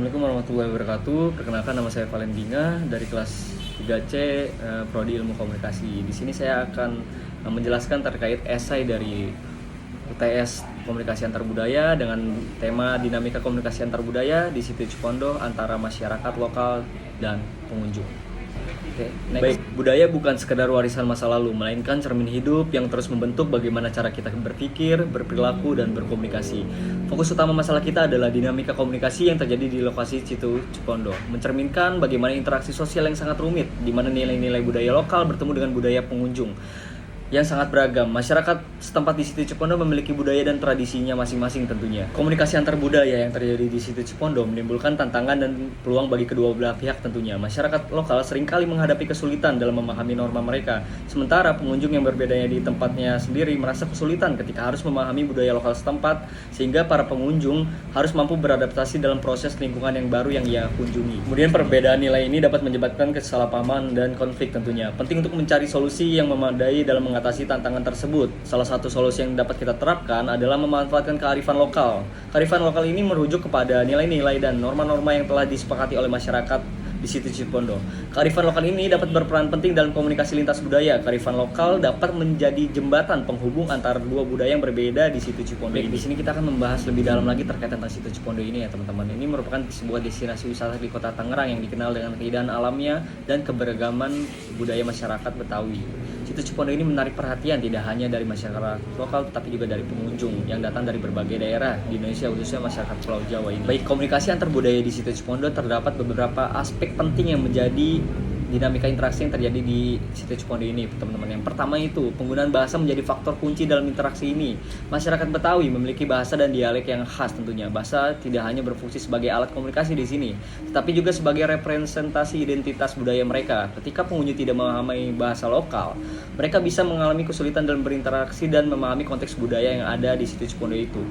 Assalamualaikum warahmatullahi wabarakatuh. Perkenalkan, nama saya Valentina dari kelas 3C Prodi Ilmu Komunikasi. Di sini saya akan menjelaskan terkait esai dari UTS Komunikasi Antar Budaya dengan tema dinamika komunikasi antar budaya di situ Cipondoh antara masyarakat lokal dan pengunjung. Baik, budaya bukan sekedar warisan masa lalu, melainkan cermin hidup yang terus membentuk bagaimana cara kita berpikir, berperilaku, dan berkomunikasi. Fokus utama masalah kita adalah dinamika komunikasi yang terjadi di lokasi situ Cipondoh, mencerminkan bagaimana interaksi sosial yang sangat rumit, di mana nilai-nilai budaya lokal bertemu dengan budaya pengunjung yang sangat beragam. Masyarakat setempat di situ Cipondoh memiliki budaya dan tradisinya masing-masing tentunya. Komunikasi antar budaya yang terjadi di situ Cipondoh menimbulkan tantangan dan peluang bagi kedua belah pihak tentunya. Masyarakat lokal seringkali menghadapi kesulitan dalam memahami norma mereka, sementara pengunjung yang berbedanya di tempatnya sendiri merasa kesulitan ketika harus memahami budaya lokal setempat, sehingga para pengunjung harus mampu beradaptasi dalam proses lingkungan yang baru yang ia kunjungi. Kemudian perbedaan nilai ini dapat menyebabkan kesalahpahaman dan konflik tentunya. Penting untuk mencari solusi yang memadai dalam mengatasi tantangan tersebut. Salah satu solusi yang dapat kita terapkan adalah memanfaatkan kearifan lokal. Kearifan lokal ini merujuk kepada nilai-nilai dan norma-norma yang telah disepakati oleh masyarakat di situ Cipondoh. Kearifan lokal ini dapat berperan penting dalam komunikasi lintas budaya. Kearifan lokal dapat menjadi jembatan penghubung antara dua budaya yang berbeda di situ Cipondoh. Baik, di sini kita akan membahas lebih dalam lagi terkait tentang situ Cipondoh ini ya teman-teman. Ini merupakan sebuah destinasi wisata di Kota Tangerang yang dikenal dengan keindahan alamnya dan keberagaman budaya masyarakat Betawi. Situ Cipondoh ini menarik perhatian tidak hanya dari masyarakat lokal tetapi juga dari pengunjung yang datang dari berbagai daerah di Indonesia, khususnya masyarakat Pulau Jawa ini. Baik, komunikasi antar budaya di situ Cipondoh terdapat beberapa aspek penting yang menjadi dinamika interaksi yang terjadi di situ Cipondoh ini, teman-teman. Yang pertama itu, penggunaan bahasa menjadi faktor kunci dalam interaksi ini. Masyarakat Betawi memiliki bahasa dan dialek yang khas tentunya. Bahasa tidak hanya berfungsi sebagai alat komunikasi di sini, tetapi juga sebagai representasi identitas budaya mereka. Ketika pengunjung tidak memahami bahasa lokal, mereka bisa mengalami kesulitan dalam berinteraksi dan memahami konteks budaya yang ada di situ Cipondoh itu.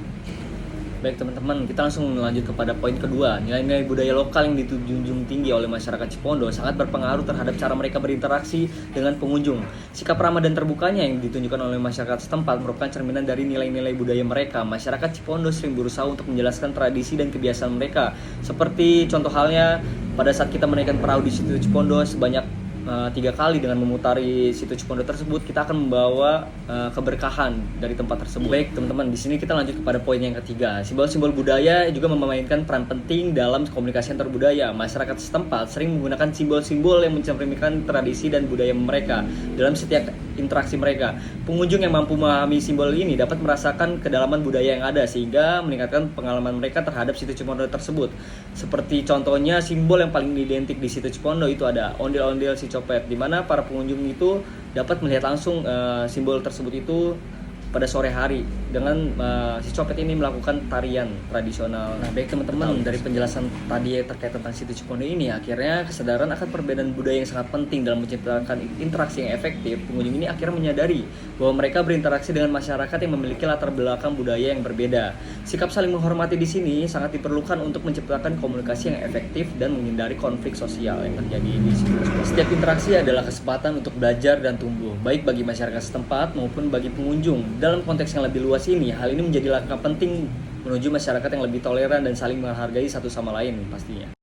Baik teman-teman, kita langsung lanjut kepada poin kedua. Nilai-nilai budaya lokal yang dijunjung tinggi oleh masyarakat Cipondoh sangat berpengaruh terhadap cara mereka berinteraksi dengan pengunjung. Sikap ramah dan terbukanya yang ditunjukkan oleh masyarakat setempat merupakan cerminan dari nilai-nilai budaya mereka. Masyarakat Cipondoh sering berusaha untuk menjelaskan tradisi dan kebiasaan mereka. Seperti contoh halnya pada saat kita menaikkan perahu di situ Cipondoh sebanyak 3 kali dengan memutari situ Cipondoh tersebut, kita akan membawa keberkahan dari tempat tersebut. Baik teman-teman, di sini kita lanjut kepada poin yang ketiga. Simbol-simbol budaya juga memainkan peran penting dalam komunikasi antar budaya. Masyarakat setempat sering menggunakan simbol-simbol yang mencerminkan tradisi dan budaya mereka dalam setiap interaksi mereka. Pengunjung yang mampu memahami simbol ini dapat merasakan kedalaman budaya yang ada sehingga meningkatkan pengalaman mereka terhadap situ Cipondoh tersebut. Seperti contohnya simbol yang paling identik di situ Cipondoh itu ada ondel-ondel si copet, di mana para pengunjung itu dapat melihat langsung simbol tersebut itu pada sore hari dengan si copet ini melakukan tarian tradisional. Nah, baik teman-teman, dari penjelasan tadi terkait tentang situ Cipondoh ini, akhirnya kesadaran akan perbedaan budaya yang sangat penting dalam menciptakan interaksi yang efektif. Pengunjung ini akhirnya menyadari bahwa mereka berinteraksi dengan masyarakat yang memiliki latar belakang budaya yang berbeda. Sikap saling menghormati di sini sangat diperlukan untuk menciptakan komunikasi yang efektif dan menghindari konflik sosial yang terjadi di situ. Setiap interaksi adalah kesempatan untuk belajar dan tumbuh, baik bagi masyarakat setempat maupun bagi pengunjung. Dalam konteks yang lebih luas ini, hal ini menjadi langkah penting menuju masyarakat yang lebih toleran dan saling menghargai satu sama lain pastinya.